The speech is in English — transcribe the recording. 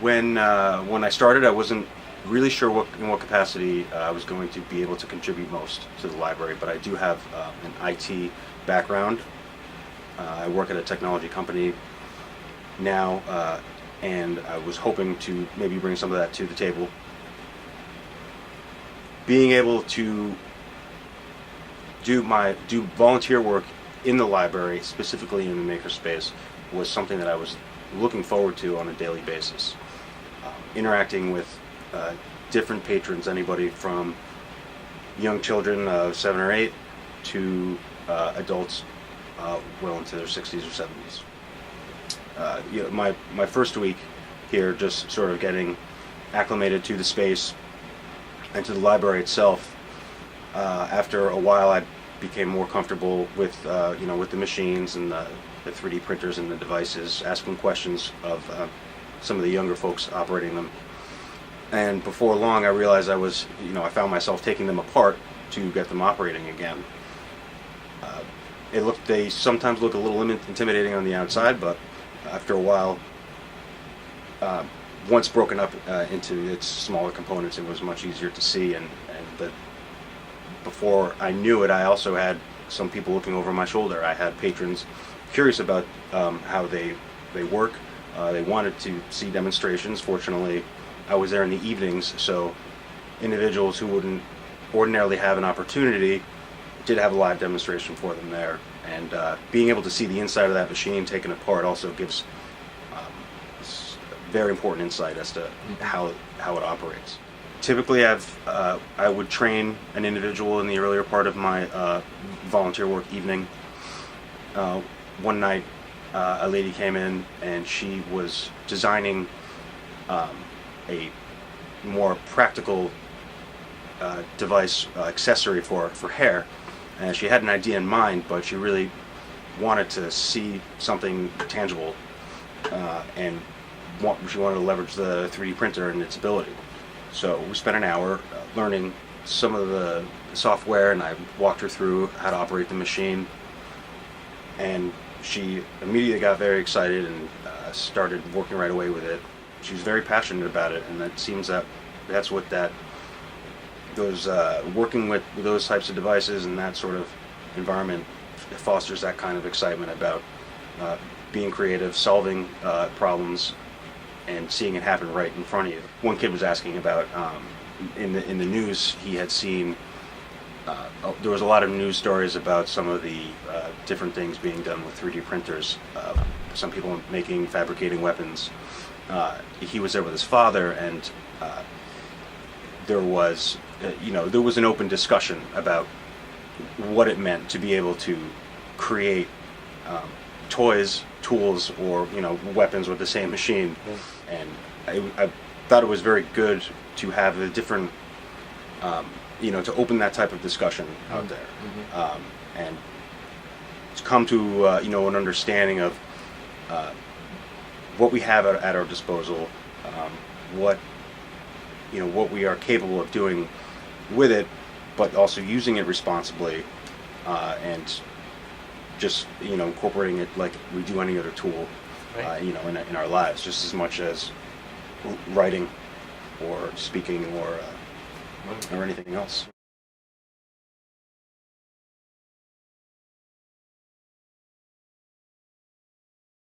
When I started, I wasn't really sure in what capacity I was going to be able to contribute most to the library, but I do have an IT background. I work at a technology company now, and I was hoping to maybe bring some of that to the table. Being able to do volunteer work in the library, specifically in the MakerSpace, was something that I was looking forward to on a daily basis. Interacting with different patrons, anybody from young children of 7 or 8 to adults well into their 60s or 70s. My first week here, just sort of getting acclimated to the space and to the library itself. After a while, I became more comfortable with with the machines and the 3D printers and the devices, asking questions of some of the younger folks operating them. And before long, I realized I found myself taking them apart to get them operating again. They sometimes look a little intimidating on the outside, but after a while, once broken up into its smaller components, it was much easier to see. And before I knew it, I also had some people looking over my shoulder. I had patrons curious about how they work. They wanted to see demonstrations. Fortunately, I was there in the evenings, so individuals who wouldn't ordinarily have an opportunity did have a live demonstration for them there. And being able to see the inside of that machine taken apart also gives very important insight as to how it operates. Typically, I would train an individual in the earlier part of my volunteer work evening. One night, a lady came in and she was designing a more practical device accessory for hair, and she had an idea in mind, but she really wanted to see something tangible, and she wanted to leverage the 3D printer and its ability. So we spent an hour learning some of the software, and I walked her through how to operate the machine, and she immediately got very excited and started working right away with it. She was very passionate about it, and it seems that's what working with those types of devices and that sort of environment fosters that kind of excitement about being creative, solving problems, and seeing it happen right in front of you. One kid was asking about in the news he had seen. There was a lot of news stories about some of the different things being done with 3D printers. Some people fabricating weapons. He was there with his father, and there was an open discussion about what it meant to be able to create toys, tools, or weapons with the same machine. And I thought it was very good to have a different, to open that type of discussion out there, and to come to an understanding of what we have at our disposal, what we are capable of doing with it, but also using it responsibly, and just incorporating it like we do any other tool, right. In our lives, just as much as writing or speaking or anything else.